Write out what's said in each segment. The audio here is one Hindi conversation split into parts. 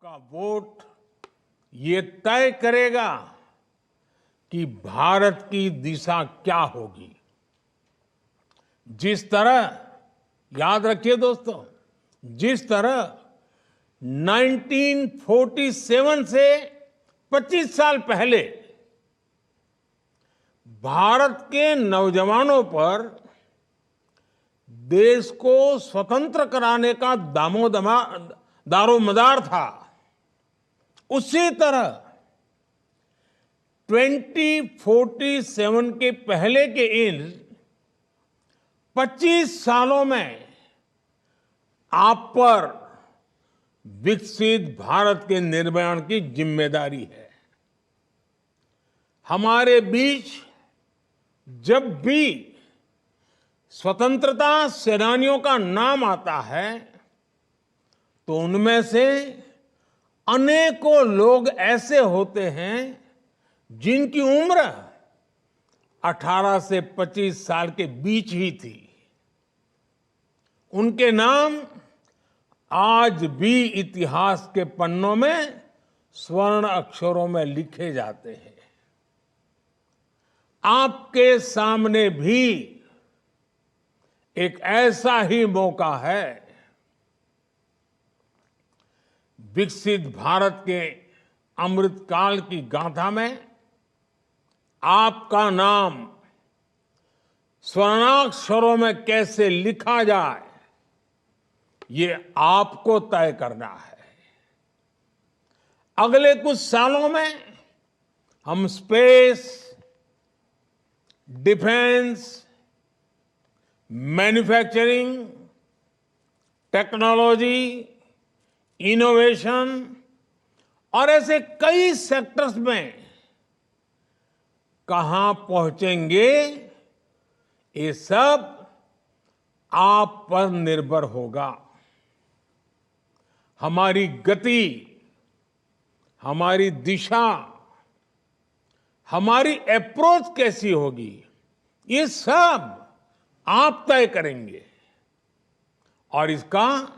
आपका वोट ये तय करेगा कि भारत की दिशा क्या होगी। जिस तरह, याद रखिए दोस्तों, जिस तरह 1947 से 25 साल पहले भारत के नौजवानों पर देश को स्वतंत्र कराने का दारोमदार था, उसी तरह 2047 के पहले के इन 25 सालों में आप पर विकसित भारत के निर्माण की जिम्मेदारी है। हमारे बीच जब भी स्वतंत्रता सेनानियों का नाम आता है तो उनमें से अनेकों लोग ऐसे होते हैं जिनकी उम्र 18 से 25 साल के बीच ही थी। उनके नाम आज भी इतिहास के पन्नों में स्वर्ण अक्षरों में लिखे जाते हैं। आपके सामने भी एक ऐसा ही मौका है। विकसित भारत के अमृतकाल की गाथा में आपका नाम स्वर्णाक्षरों में कैसे लिखा जाए, ये आपको तय करना है। अगले कुछ सालों में हम space, defence, manufacturing, technology, innovation और ऐसे कई सेक्टर्स में कहां पहुंचेंगे, ये सब आप पर निर्भर होगा। हमारी गति, हमारी दिशा, हमारी अप्रोच कैसी होगी, ये सब आप तय करेंगे। और इसका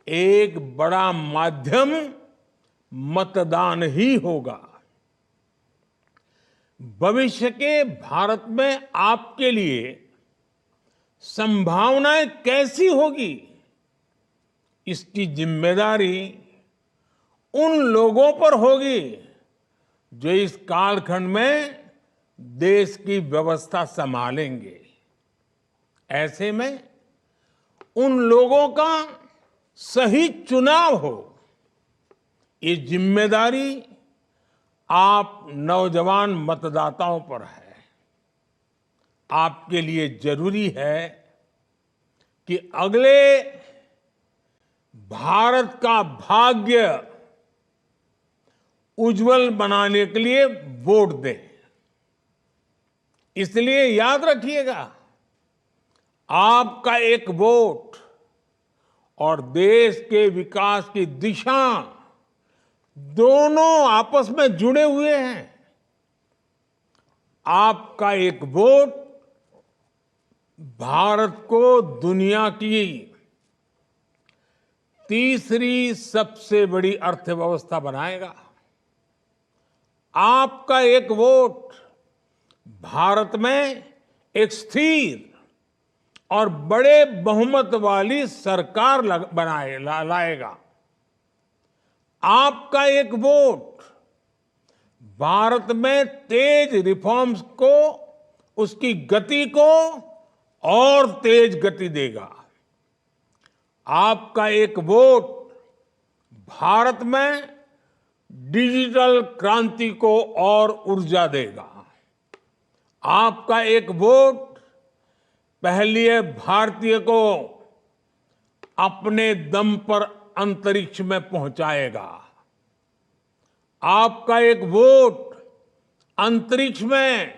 एक बड़ा माध्यम मतदान ही होगा। भविष्य के भारत में आपके लिए संभावनाएं कैसी होगी, इसकी जिम्मेदारी उन लोगों पर होगी जो इस कालखंड में देश की व्यवस्था संभालेंगे। ऐसे में उन लोगों का सही चुनाव हो, ये जिम्मेदारी आप नौजवान मतदाताओं पर है। आपके लिए जरूरी है कि अगले भारत का भाग्य उज्जवल बनाने के लिए वोट दें। इसलिए याद रखिएगा, आपका एक वोट और देश के विकास की दिशा दोनों आपस में जुड़े हुए हैं। आपका एक वोट भारत को दुनिया की तीसरी सबसे बड़ी अर्थव्यवस्था बनाएगा। आपका एक वोट भारत में एक स्थिर और बड़े बहुमत वाली सरकार लाएगा। आपका एक वोट भारत में तेज रिफॉर्म्स को, उसकी गति को और तेज गति देगा। आपका एक वोट भारत में डिजिटल क्रांति को और ऊर्जा देगा। आपका एक वोट पहली भारतीय को अपने दम पर अंतरिक्ष में पहुंचाएगा। आपका एक वोट अंतरिक्ष में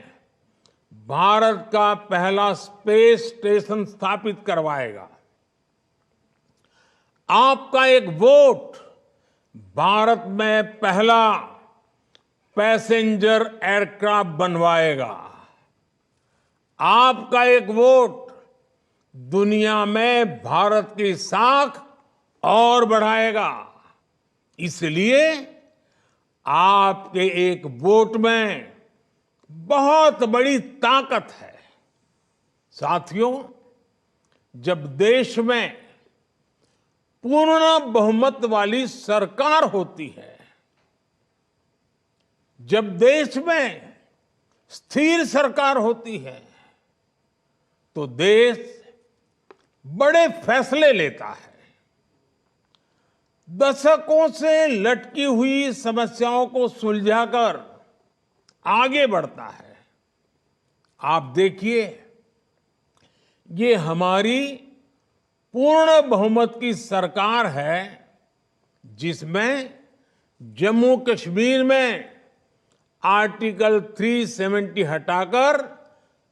भारत का पहला स्पेस स्टेशन स्थापित करवाएगा। आपका एक वोट भारत में पहला पैसेंजर एयरक्राफ्ट बनवाएगा। आपका एक वोट दुनिया में भारत की साख और बढ़ाएगा। इसलिए आपके एक वोट में बहुत बड़ी ताकत है। साथियों, जब देश में पूर्ण बहुमत वाली सरकार होती है, जब देश में स्थिर सरकार होती है, तो देश बड़े फैसले लेता है, दशकों से लटकी हुई समस्याओं को सुलझाकर आगे बढ़ता है। आप देखिए, ये हमारी पूर्ण बहुमत की सरकार है, जिसमें जम्मू कश्मीर में आर्टिकल 370 हटाकर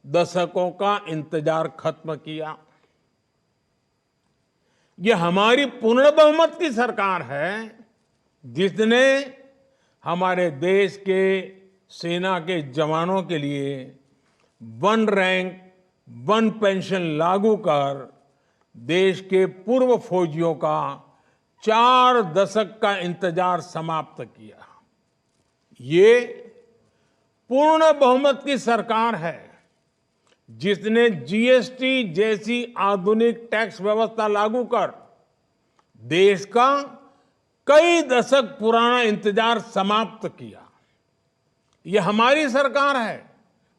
दशकों का इंतजार खत्म किया। यह हमारी पूर्ण बहुमत की सरकार है, जिसने हमारे देश के सेना के जवानों के लिए 1 रैंक 1 पेंशन लागू कर देश के पूर्व फौजियों का 4 दशक का इंतजार समाप्त किया। ये पूर्ण बहुमत की सरकार है, जिसने जीएसटी जैसी आधुनिक टैक्स व्यवस्था लागू कर देश का कई दशक पुराना इंतजार समाप्त किया। यह हमारी सरकार है,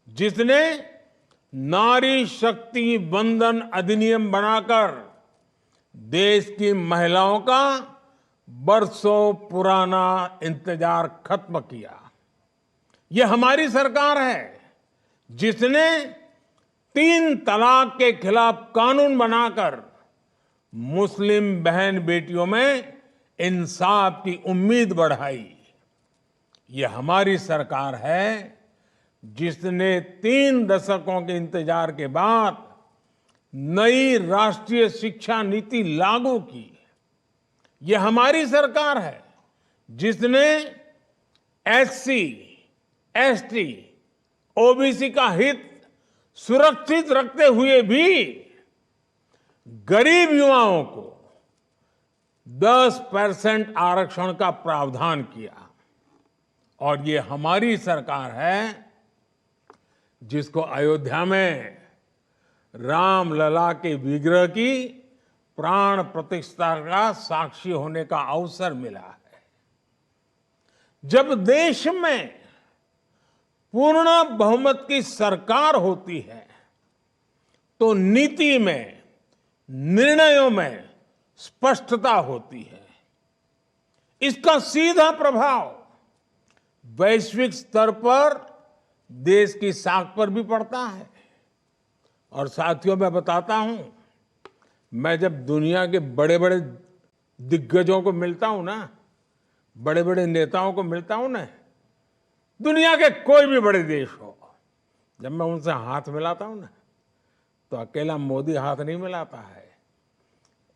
जिसने नारी शक्ति वंदन अधिनियम बनाकर देश की महिलाओं का बरसों पुराना इंतजार खत्म किया। यह हमारी सरकार है, जिसने 3 तलाक के खिलाफ कानून बनाकर मुस्लिम बहन बेटियों में इंसाफ की उम्मीद बढ़ाई। यह हमारी सरकार है, जिसने 3 दशकों के इंतजार के बाद नई राष्ट्रीय शिक्षा नीति लागू की। यह हमारी सरकार है, जिसने एससी, एसटी, ओबीसी का हित सुरक्षित रखते हुए भी गरीब युवाओं को 10% आरक्षण का प्रावधान किया। और ये हमारी सरकार है, जिसको अयोध्या में रामलला के विग्रह की प्राण प्रतिष्ठा का साक्षी होने का अवसर मिला है। जब देश में पूर्ण बहुमत की सरकार होती है, तो नीति में, निर्णयों में स्पष्टता होती है। इसका सीधा प्रभाव वैश्विक स्तर पर देश की साख पर भी पड़ता है। और साथियों, मैं बताता हूं, मैं जब दुनिया के बड़े बड़े दिग्गजों को मिलता हूं ना, बड़े बड़े नेताओं को मिलता हूं ना, दुनिया के कोई भी बड़े देश हो, जब मैं उनसे हाथ मिलाता हूं ना, तो अकेला मोदी हाथ नहीं मिलाता है,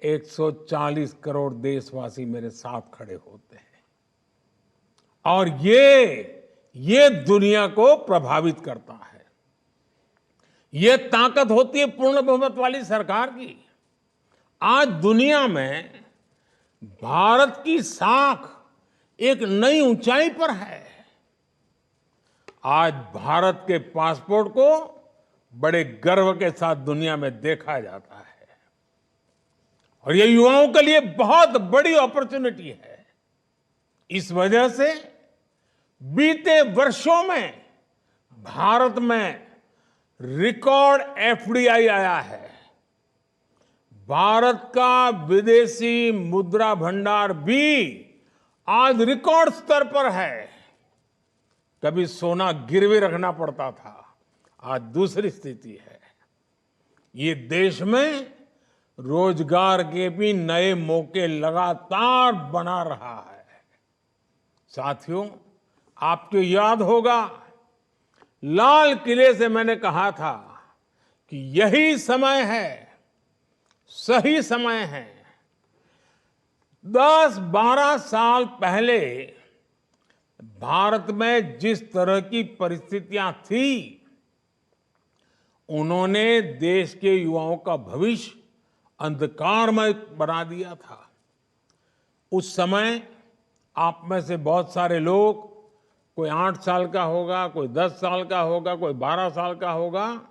140 करोड़ देशवासी मेरे साथ खड़े होते हैं। और ये दुनिया को प्रभावित करता है। ये ताकत होती है पूर्ण बहुमत वाली सरकार की। आज दुनिया में भारत की साख एक नई ऊंचाई पर है। आज भारत के पासपोर्ट को बड़े गर्व के साथ दुनिया में देखा जाता है। और ये युवाओं के लिए बहुत बड़ी अपॉर्चुनिटी है। इस वजह से बीते वर्षों में भारत में रिकॉर्ड एफडीआई आया है। भारत का विदेशी मुद्रा भंडार भी आज रिकॉर्ड स्तर पर है। कभी सोना गिरवी रखना पड़ता था, आज दूसरी स्थिति है। ये देश में रोजगार के भी नए मौके लगातार बना रहा है। साथियों, आपको याद होगा, लाल किले से मैंने कहा था कि यही समय है, सही समय है। 10-12 साल पहले भारत में जिस तरह की परिस्थितियां थी, उन्होंने देश के युवाओं का भविष्य अंधकारमय बना दिया था। उस समय आप में से बहुत सारे लोग, कोई 8 साल का होगा, कोई 10 साल का होगा, कोई 12 साल का होगा,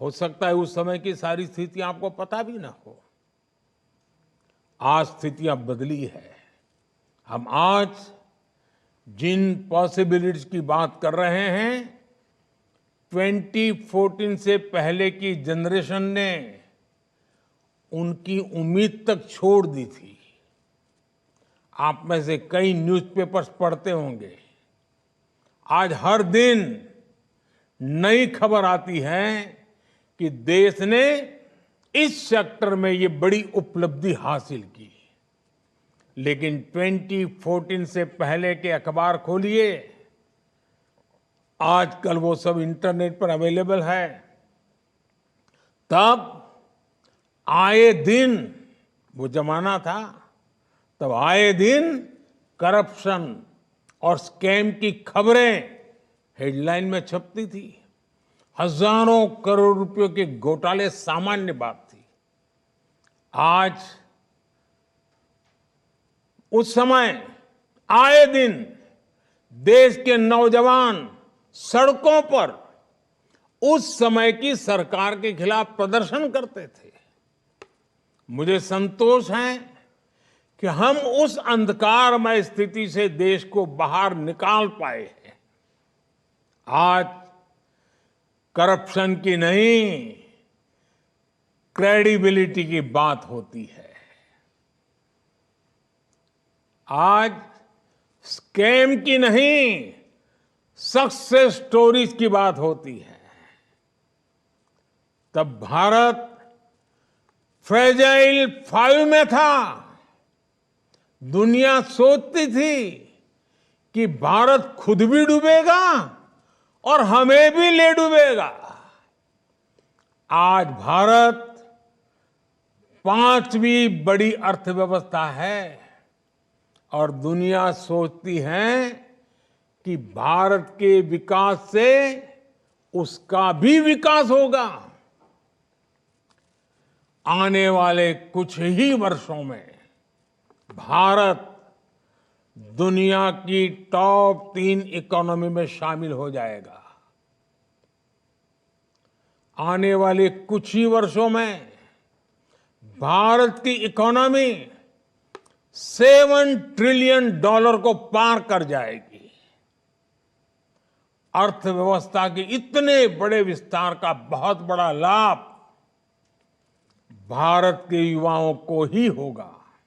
हो सकता है उस समय की सारी स्थितियां आपको पता भी ना हो। आज स्थितियां बदली है। हम आज जिन पॉसिबिलिटीज की बात कर रहे हैं, 2014 से पहले की जनरेशन ने उनकी उम्मीद तक छोड़ दी थी। आप में से कई न्यूज़पेपर्स पढ़ते होंगे। आज हर दिन नई खबर आती है कि देश ने इस सेक्टर में ये बड़ी उपलब्धि हासिल की। लेकिन 2014 से पहले के अखबार खोलिए, आजकल वो सब इंटरनेट पर अवेलेबल है। तब आए दिन, वो जमाना था, तब आए दिन करप्शन और स्कैम की खबरें हेडलाइन में छपती थी। हजारों करोड़ रुपयों के घोटाले सामान्य बात थी। आज उस समय आए दिन देश के नौजवान सड़कों पर उस समय की सरकार के खिलाफ प्रदर्शन करते थे। मुझे संतोष है कि हम उस अंधकारमय स्थिति से देश को बाहर निकाल पाए हैं। आज करप्शन की नहीं, क्रेडिबिलिटी की बात होती है। आज स्कैम की नहीं, सक्सेस स्टोरीज की बात होती है। तब भारत फ्रेजाइल 5 में था। दुनिया सोचती थी कि भारत खुद भी डूबेगा और हमें भी ले डूबेगा। आज भारत 5वीं बड़ी अर्थव्यवस्था है और दुनिया सोचती है कि भारत के विकास से उसका भी विकास होगा। आने वाले कुछ ही वर्षों में भारत दुनिया की टॉप 3 इकोनॉमी में शामिल हो जाएगा। आने वाले कुछ ही वर्षों में भारत की इकोनॉमी $7 ट्रिलियन को पार कर जाएगी। अर्थव्यवस्था के इतने बड़े विस्तार का बहुत बड़ा लाभ भारत के युवाओं को ही होगा।